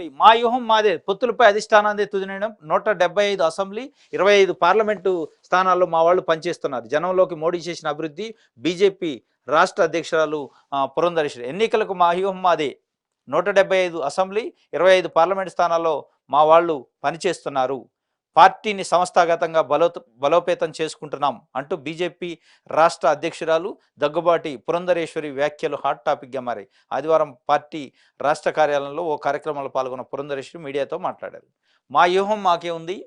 ఒకటి మా వ్యూహం మాదే, పొత్తులపై అధిష్టానాన్ని తుది నిర్ణయం. 175 అసెంబ్లీ, 25 పార్లమెంటు స్థానాల్లో మా వాళ్ళు పనిచేస్తున్నారు. జనంలోకి మోడీ చేసిన అభివృద్ధి. బీజేపీ రాష్ట్ర అధ్యక్షురాలు పురంధరేశ్వరి. ఎన్నికలకు మా వ్యూహం మాదే, 175 అసెంబ్లీ, 25 పార్లమెంటు స్థానాల్లో మా వాళ్ళు పనిచేస్తున్నారు. పార్టీని సంస్థాగతంగా బలోపేతం చేసుకుంటున్నాం అంటూ బీజేపీ రాష్ట్ర అధ్యక్షురాలు దగ్గుబాటి పురంధరేశ్వరి వ్యాఖ్యలు హాట్ టాపిక్గా మారాయి. ఆదివారం పార్టీ రాష్ట్ర కార్యాలయంలో ఓ కార్యక్రమంలో పాల్గొన్న పురంధరేశ్వరి మీడియాతో మాట్లాడారు. మా వ్యూహం మాకే ఉంది,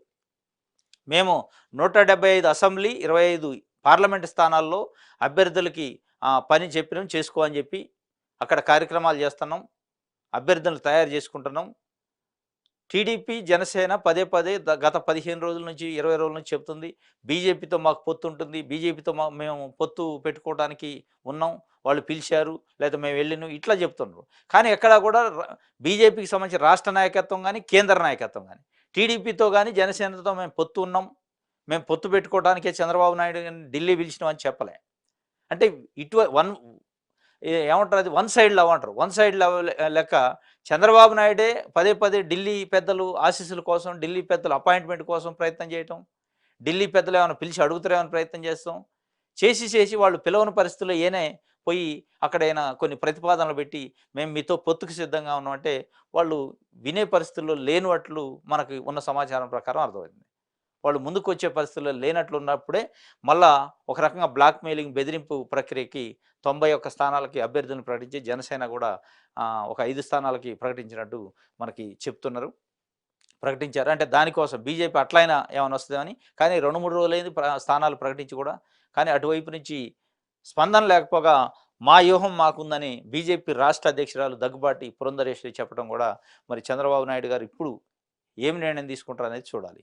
మేము 175 అసెంబ్లీ, 25 పార్లమెంటు స్థానాల్లో అభ్యర్థులకి పని చెప్పినాం, చేసుకో అని చెప్పి అక్కడ కార్యక్రమాలు చేస్తున్నాం, అభ్యర్థులను తయారు చేసుకుంటున్నాం. టీడీపీ జనసేన పదే పదే గత 15 రోజుల నుంచి 20 రోజుల నుంచి చెప్తుంది బీజేపీతో మాకు పొత్తు ఉంటుంది, బీజేపీతో మేము పొత్తు పెట్టుకోవడానికి ఉన్నాం, వాళ్ళు పిలిచారు లేదా మేము వెళ్ళినాం, ఇట్లా చెప్తున్నారు. కానీ ఎక్కడా కూడా బీజేపీకి సంబంధించి రాష్ట్ర నాయకత్వం కానీ కేంద్ర నాయకత్వం కానీ టీడీపీతో కానీ జనసేనతో మేము పొత్తు ఉన్నాం, మేము పొత్తు పెట్టుకోవడానికే చంద్రబాబు నాయుడు ఢిల్లీ పిలిచినాం అని చెప్పలే. అంటే ఏమంటారు, అది వన్ సైడ్ లవ్ అంటారు. వన్ సైడ్ లవ్ లెక్క చంద్రబాబు నాయుడే పదే పదే ఢిల్లీ పెద్దలు ఆశీస్సుల కోసం, ఢిల్లీ పెద్దలు అపాయింట్మెంట్ కోసం ప్రయత్నం చేయటం, ఢిల్లీ పెద్దలు ఏమైనా పిలిచి అడుగుతారేమని ప్రయత్నం చేస్తాం, చేసి వాళ్ళు పిలవని పరిస్థితుల్లో ఏనే పోయి అక్కడైనా కొన్ని ప్రతిపాదనలు పెట్టి మేము మీతో పొత్తుకు సిద్ధంగా ఉన్నామంటే వాళ్ళు వినే పరిస్థితుల్లో లేనివట్లు మనకి ఉన్న సమాచారం ప్రకారం అర్థమైంది. వాళ్ళు ముందుకు వచ్చే పరిస్థితుల్లో లేనట్లు ఉన్నప్పుడే మళ్ళా ఒక రకంగా బ్లాక్ మెయిలింగ్ బెదిరింపు ప్రక్రియకి 91 స్థానాలకి అభ్యర్థులను ప్రకటించి జనసేన కూడా ఒక 5 స్థానాలకి ప్రకటించినట్టు మనకి చెప్తున్నారు, ప్రకటించారు. అంటే దానికోసం బీజేపీ అట్లయినా ఏమైనా వస్తుందని. కానీ 2-3 రోజులైంది స్థానాలు ప్రకటించి కూడా, కానీ అటువైపు నుంచి స్పందన లేకపోగా మా వ్యూహం మాకుందని బీజేపీ రాష్ట్ర అధ్యక్షురాలు దగ్గుబాటి పురంధరేశ్వరి చెప్పడం కూడా మరి చంద్రబాబు నాయుడు గారు ఇప్పుడు ఏమి నిర్ణయం తీసుకుంటారు అనేది చూడాలి.